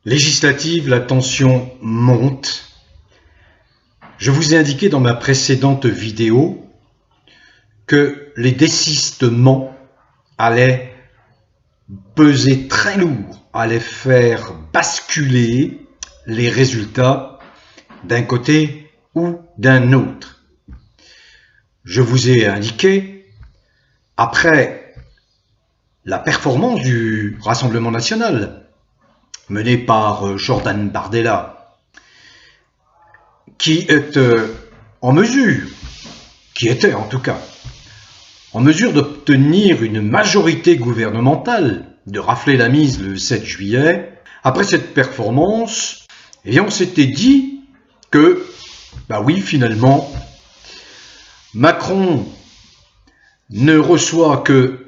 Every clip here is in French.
législatives, la tension monte. Je vous ai indiqué dans ma précédente vidéo que les désistements allaient peser très lourd, allaient faire basculer les résultats d'un côté ou d'un autre. Je vous ai indiqué, après la performance du Rassemblement national, mené par Jordan Bardella, qui était en mesure d'obtenir une majorité gouvernementale, de rafler la mise le 7 juillet, après cette performance, on s'était dit que, oui, finalement, Macron ne reçoit que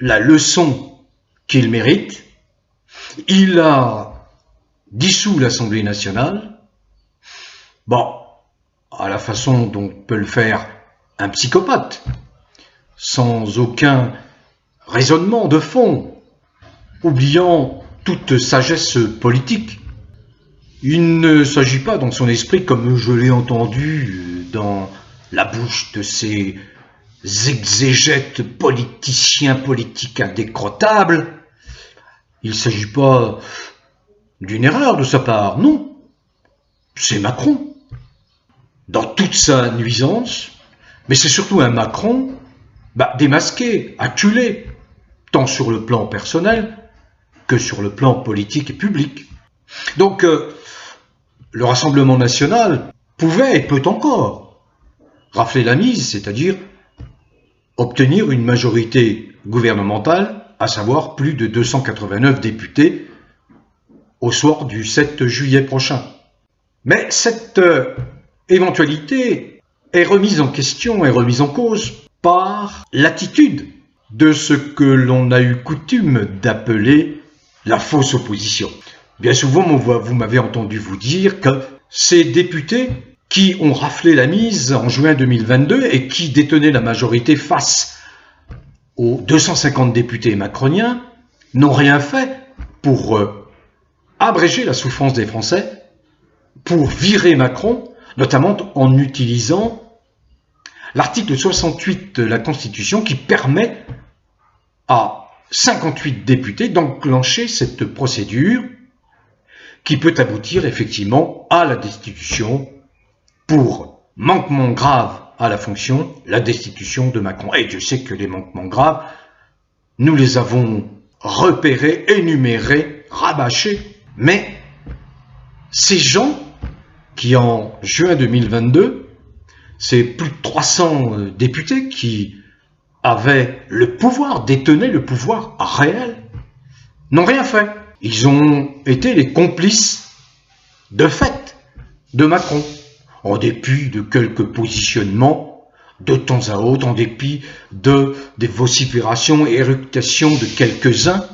la leçon qu'il mérite. Il a dissous l'Assemblée nationale, à la façon dont peut le faire un psychopathe, sans aucun raisonnement de fond, oubliant toute sagesse politique. Il ne s'agit pas dans son esprit, comme je l'ai entendu dans la bouche de ces exégètes politiciens politiques indécrottables, il ne s'agit pas d'une erreur de sa part, non. C'est Macron, dans toute sa nuisance, mais c'est surtout un Macron démasqué, acculé, tant sur le plan personnel que sur le plan politique et public. Donc, le Rassemblement national pouvait et peut encore rafler la mise, c'est-à-dire obtenir une majorité gouvernementale, à savoir plus de 289 députés au soir du 7 juillet prochain. Mais cette éventualité est remise en question, est remise en cause par l'attitude de ce que l'on a eu coutume d'appeler la fausse opposition. Bien souvent, vous m'avez entendu vous dire que ces députés qui ont raflé la mise en juin 2022 et qui détenaient la majorité face aux 250 députés macroniens n'ont rien fait pour abréger la souffrance des Français, pour virer Macron, notamment en utilisant l'article 68 de la Constitution qui permet à 58 députés d'enclencher cette procédure qui peut aboutir effectivement à la destitution pour manquement grave à la fonction, la destitution de Macron. Et je sais que les manquements graves, nous les avons repérés, énumérés, rabâchés, mais ces gens qui en juin 2022, c'est plus de 300 députés qui avaient le pouvoir, détenaient le pouvoir réel, n'ont rien fait. Ils ont été les complices de fait de Macron, en dépit de quelques positionnements de temps à autre, en dépit des vociférations et éructations de quelques-uns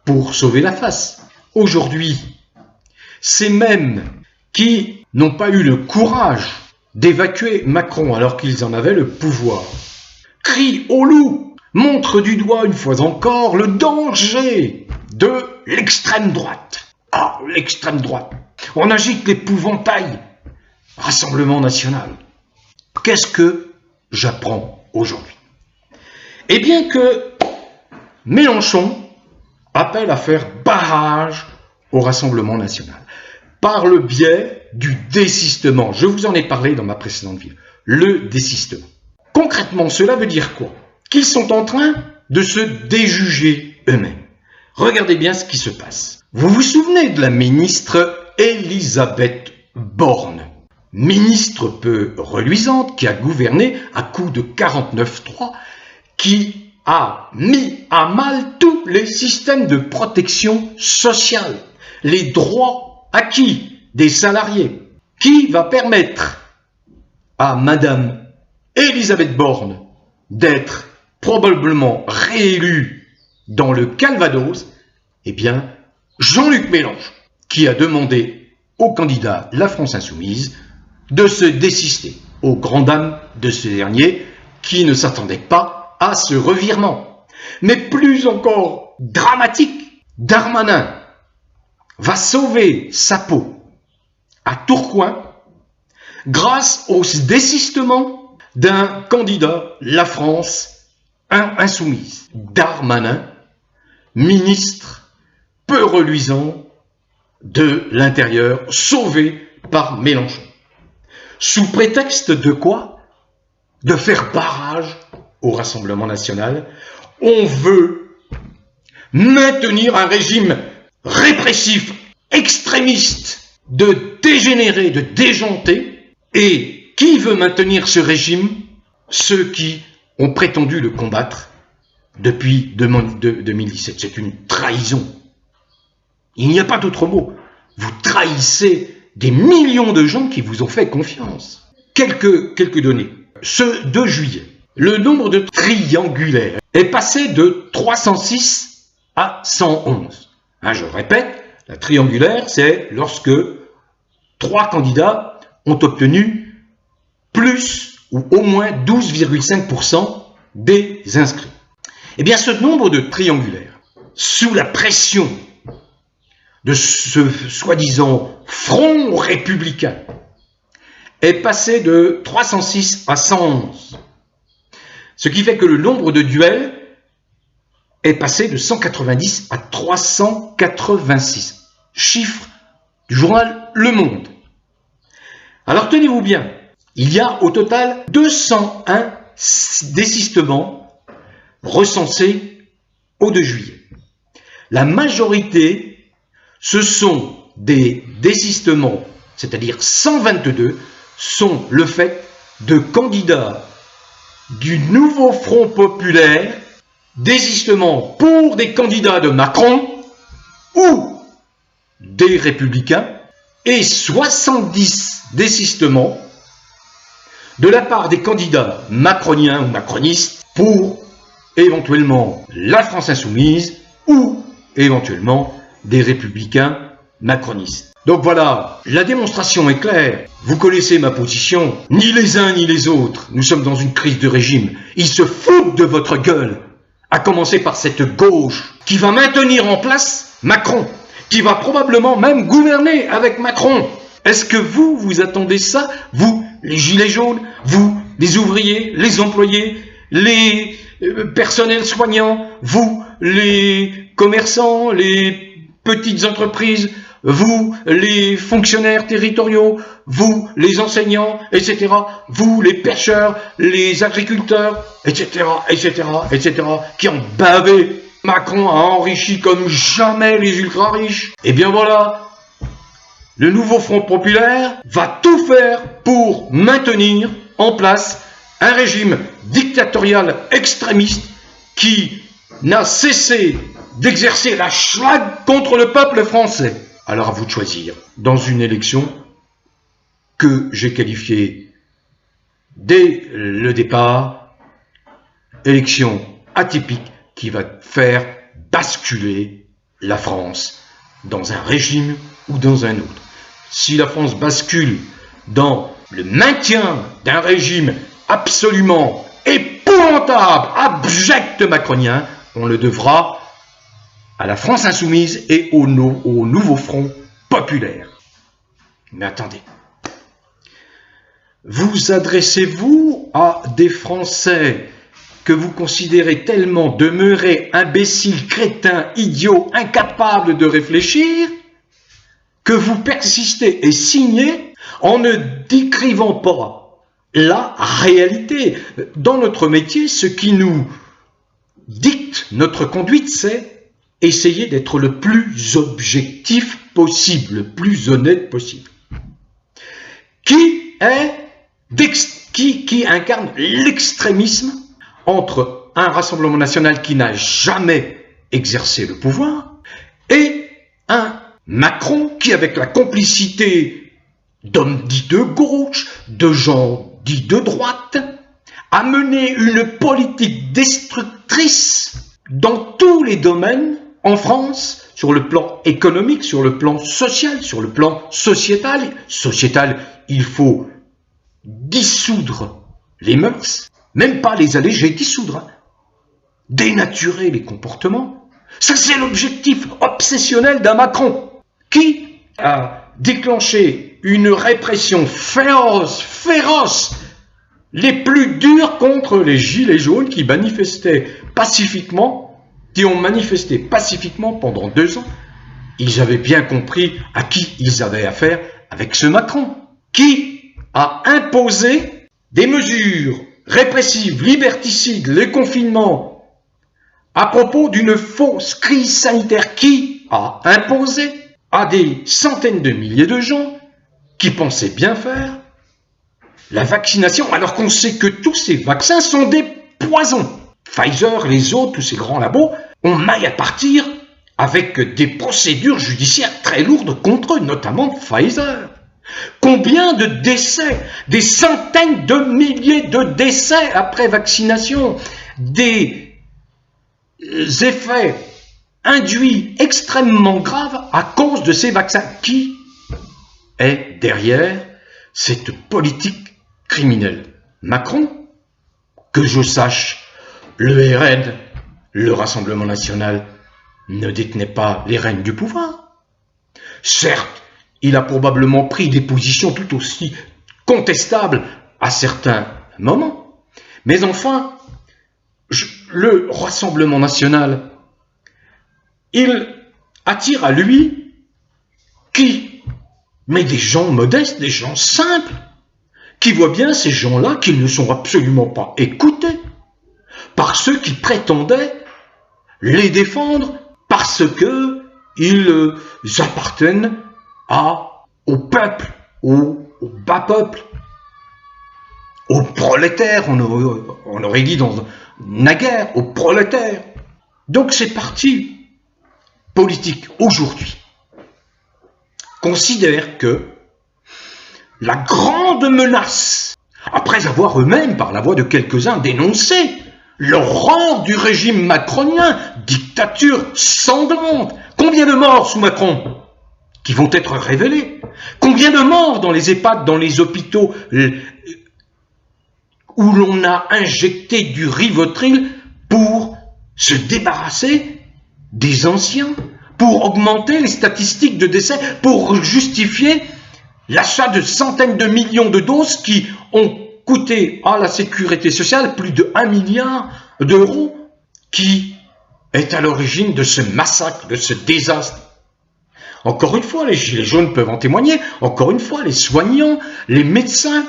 pour sauver la face. Aujourd'hui, ces mêmes qui n'ont pas eu le courage d'évacuer Macron alors qu'ils en avaient le pouvoir, crient au loup, montrent du doigt une fois encore le danger de l'extrême droite. Ah, l'extrême droite. On agite l'épouvantail. Rassemblement national. Qu'est-ce que j'apprends aujourd'hui? Eh bien que Mélenchon appelle à faire barrage au Rassemblement national par le biais du désistement. Je vous en ai parlé dans ma précédente vidéo. Le désistement. Concrètement, cela veut dire quoi? Qu'ils sont en train de se déjuger eux-mêmes. Regardez bien ce qui se passe. Vous vous souvenez de la ministre Elisabeth Borne, ministre peu reluisante qui a gouverné à coup de 49-3, qui a mis à mal tous les systèmes de protection sociale, les droits acquis des salariés, qui va permettre à Madame Elisabeth Borne d'être probablement réélue dans le Calvados. Eh bien, Jean-Luc Mélenchon, qui a demandé au candidat La France Insoumise de se désister aux grandes dames de ce dernier qui ne s'attendait pas à ce revirement. Mais plus encore dramatique, Darmanin va sauver sa peau à Tourcoing grâce au désistement d'un candidat, la France insoumise, Darmanin, ministre peu reluisant de l'Intérieur, sauvé par Mélenchon. Sous prétexte de quoi? De faire barrage au Rassemblement national. On veut maintenir un régime répressif, extrémiste, de dégénérés, de déjantés. Et qui veut maintenir ce régime? Ceux qui ont prétendu le combattre depuis 2017. C'est une trahison. Il n'y a pas d'autre mot. Vous trahissez des millions de gens qui vous ont fait confiance. Quelques données. Ce 2 juillet, le nombre de triangulaires est passé de 306 à 111. Je répète, la triangulaire, c'est lorsque 3 candidats ont obtenu plus ou au moins 12,5% des inscrits. Eh bien, ce nombre de triangulaires, sous la pression de ce soi-disant front républicain, est passé de 306 à 111. Ce qui fait que le nombre de duels est passé de 190 à 386. Chiffre du journal Le Monde. Alors tenez-vous bien, il y a au total 201 désistements recensés au 2 juillet. La majorité, ce sont des désistements, c'est-à-dire 122, sont le fait de candidats du nouveau Front populaire, désistements pour des candidats de Macron ou des Républicains, et 70 désistements de la part des candidats macroniens ou macronistes pour éventuellement la France insoumise ou éventuellement des républicains macronistes. Donc voilà, la démonstration est claire. Vous connaissez ma position. Ni les uns ni les autres. Nous sommes dans une crise de régime. Ils se foutent de votre gueule. À commencer par cette gauche qui va maintenir en place Macron, qui va probablement même gouverner avec Macron. Est-ce que vous attendez ça? Vous, les gilets jaunes, vous, les ouvriers, les employés, les personnels soignants, vous, les commerçants, les petites entreprises, vous, les fonctionnaires territoriaux, vous, les enseignants, etc., vous, les pêcheurs, les agriculteurs, etc., qui ont bavé. Macron a enrichi comme jamais les ultra-riches. Et bien voilà, le nouveau Front populaire va tout faire pour maintenir en place un régime dictatorial extrémiste qui n'a cessé d'exercer la schlag contre le peuple français. Alors à vous de choisir, dans une élection que j'ai qualifiée dès le départ, élection atypique qui va faire basculer la France dans un régime ou dans un autre. Si la France bascule dans le maintien d'un régime absolument épouvantable, abject macronien, on le devra à la France insoumise et au nouveau Front populaire. Mais attendez, vous adressez-vous à des Français que vous considérez tellement demeurés imbéciles, crétins, idiots, incapables de réfléchir, que vous persistez et signez en ne décrivant pas la réalité. Dans notre métier, ce qui nous dicte notre conduite, c'est essayer d'être le plus objectif possible, le plus honnête possible. Qui incarne l'extrémisme entre un Rassemblement national qui n'a jamais exercé le pouvoir et un Macron qui, avec la complicité d'hommes dits de gauche, de gens dits de droite, a mené une politique destructrice dans tous les domaines en France, sur le plan économique, sur le plan social, sur le plan sociétal. Sociétal, il faut dissoudre les mœurs, même pas les alléger, dissoudre, dénaturer les comportements. Ça, c'est l'objectif obsessionnel d'un Macron. Qui a déclenché une répression féroce, les plus dures contre les gilets jaunes qui manifestaient pacifiquement, qui ont manifesté pacifiquement pendant 2 ans? Ils avaient bien compris à qui ils avaient affaire avec ce Macron. Qui a imposé des mesures répressives, liberticides, les confinements, à propos d'une fausse crise sanitaire? Qui a imposé à des centaines de milliers de gens qui pensaient bien faire la vaccination, alors qu'on sait que tous ces vaccins sont des poisons? Pfizer, les autres, tous ces grands labos, ont maille à partir avec des procédures judiciaires très lourdes contre eux, notamment Pfizer. Combien de décès? Des centaines de milliers de décès après vaccination, des effets induits extrêmement graves à cause de ces vaccins. Qui est derrière cette politique criminelle? Macron? Que je sache, le RN, le Rassemblement national, ne détenait pas les rênes du pouvoir. Certes, il a probablement pris des positions tout aussi contestables à certains moments, mais enfin, le Rassemblement national, il attire à lui qui? Mais des gens modestes, des gens simples, qui voient bien ces gens-là qu'ils ne sont absolument pas écoutés par ceux qui prétendaient les défendre parce que ils appartiennent au peuple, au bas peuple, aux prolétaires, on aurait dit naguère, aux prolétaires. Donc ces partis politiques aujourd'hui considèrent que la grande menace, après avoir eux-mêmes, par la voix de quelques-uns, dénoncé l'horreur du régime macronien, dictature sanglante. Combien de morts sous Macron qui vont être révélés? Combien de morts dans les EHPAD, dans les hôpitaux où l'on a injecté du Rivotril pour se débarrasser des anciens, pour augmenter les statistiques de décès, pour justifier l'achat de centaines de millions de doses qui ont coûté à la sécurité sociale plus de 1 milliard d'euros, qui est à l'origine de ce massacre, de ce désastre. Encore une fois, les gilets jaunes peuvent en témoigner, encore une fois, les soignants, les médecins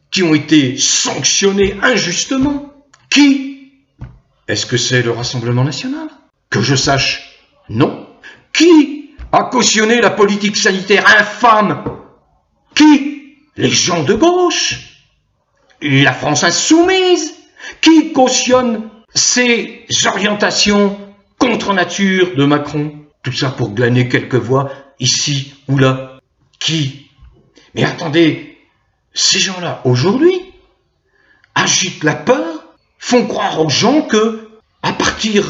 qui ont été sanctionnés injustement. Qui? Est-ce que c'est le Rassemblement national? Que je sache, non. Qui a cautionné la politique sanitaire infâme? Qui? Les gens de gauche? La France insoumise? Qui cautionne ces orientations contre nature de Macron? Tout ça pour glaner quelques voix ici ou là. Qui? Mais attendez, ces gens-là, aujourd'hui, agitent la peur, font croire aux gens que, à partir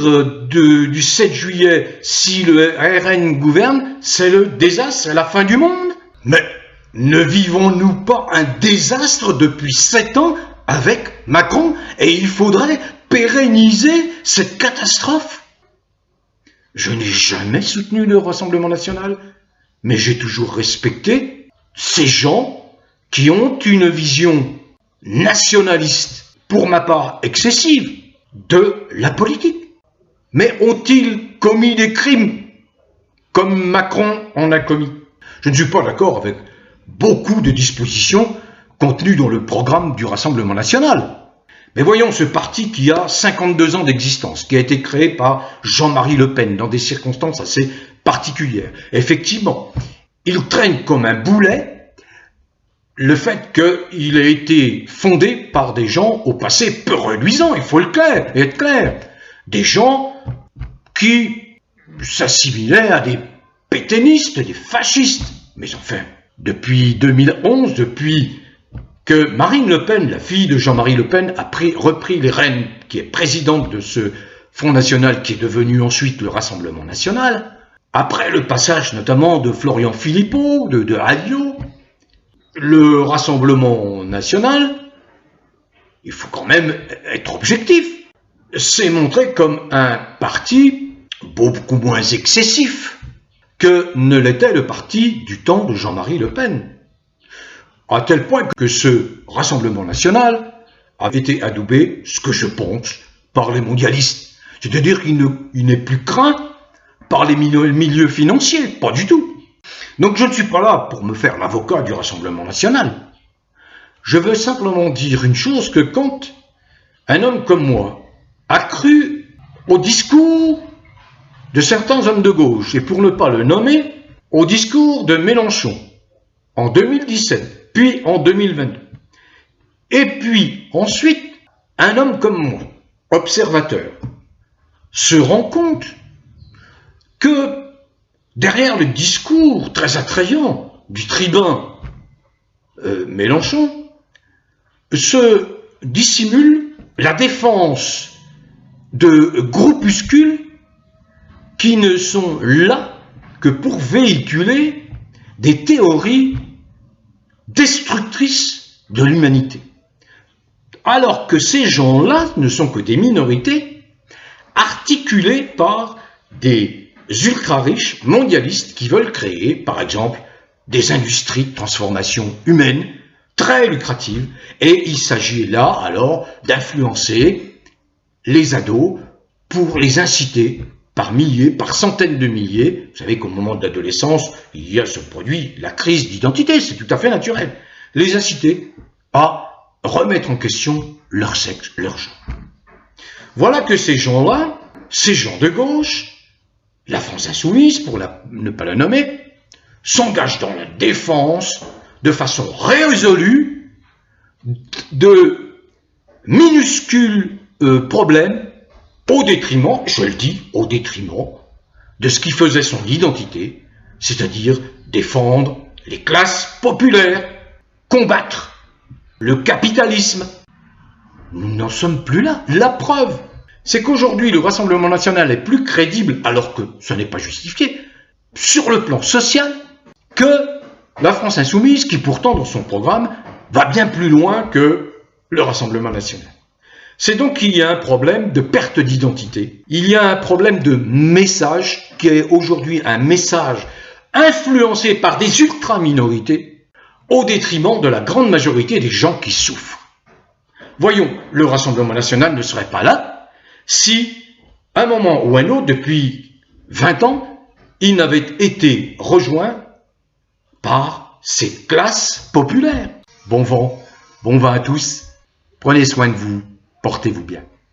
du 7 juillet, si le RN gouverne, c'est le désastre, c'est la fin du monde. Mais ne vivons-nous pas un désastre depuis 7 ans avec Macron? Et il faudrait pérenniser cette catastrophe. Je n'ai jamais soutenu le Rassemblement national, mais j'ai toujours respecté ces gens qui ont une vision nationaliste, pour ma part excessive, de la politique. Mais ont-ils commis des crimes comme Macron en a commis? Je ne suis pas d'accord avec beaucoup de dispositions contenues dans le programme du Rassemblement national. Mais voyons ce parti qui a 52 ans d'existence, qui a été créé par Jean-Marie Le Pen dans des circonstances assez particulières. Effectivement, il traîne comme un boulet le fait qu'il ait été fondé par des gens au passé peu reluisant, il faut être clair. Des gens qui s'assimilaient à des pétainistes, des fascistes. Mais enfin, depuis 2011, depuis que Marine Le Pen, la fille de Jean-Marie Le Pen, a repris les rênes, qui est présidente de ce Front National qui est devenu ensuite le Rassemblement National, après le passage notamment de Florian Philippot, de Alliot, le Rassemblement National, il faut quand même être objectif, s'est montré comme un parti beaucoup moins excessif que ne l'était le parti du temps de Jean-Marie Le Pen. À tel point que ce Rassemblement national a été adoubé, ce que je pense, par les mondialistes. C'est-à-dire qu'il n'est plus craint par les milieux financiers, pas du tout. Donc je ne suis pas là pour me faire l'avocat du Rassemblement national. Je veux simplement dire une chose, que quand un homme comme moi a cru au discours de certains hommes de gauche, et pour ne pas le nommer, au discours de Mélenchon en 2017, puis en 2022, et puis ensuite, un homme comme moi, observateur, se rend compte que derrière le discours très attrayant du tribun Mélenchon se dissimule la défense de groupuscules qui ne sont là que pour véhiculer des théories destructrices de l'humanité. Alors que ces gens-là ne sont que des minorités articulées par des ultra-riches mondialistes qui veulent créer, par exemple, des industries de transformation humaine très lucratives. Et il s'agit là, alors, d'influencer les ados pour les inciter par milliers, par centaines de milliers. Vous savez qu'au moment de l'adolescence, il y a ce produit, la crise d'identité, c'est tout à fait naturel. Les inciter à remettre en question leur sexe, leur genre. Voilà que ces gens-là, ces gens de gauche, la France insoumise, pour ne pas la nommer, s'engagent dans la défense de façon résolue de minuscules problèmes au détriment, je le dis, au détriment de ce qui faisait son identité, c'est-à-dire défendre les classes populaires, combattre le capitalisme. Nous n'en sommes plus là. La preuve, c'est qu'aujourd'hui, le Rassemblement national est plus crédible, alors que ce n'est pas justifié, sur le plan social, que la France insoumise, qui pourtant, dans son programme, va bien plus loin que le Rassemblement national. C'est donc qu'il y a un problème de perte d'identité. Il y a un problème de message, qui est aujourd'hui un message influencé par des ultra-minorités, au détriment de la grande majorité des gens qui souffrent. Voyons, le Rassemblement national ne serait pas là si, à un moment ou un autre, depuis 20 ans, il n'avait été rejoint par ces classes populaires. Bon vent à tous, prenez soin de vous, portez-vous bien.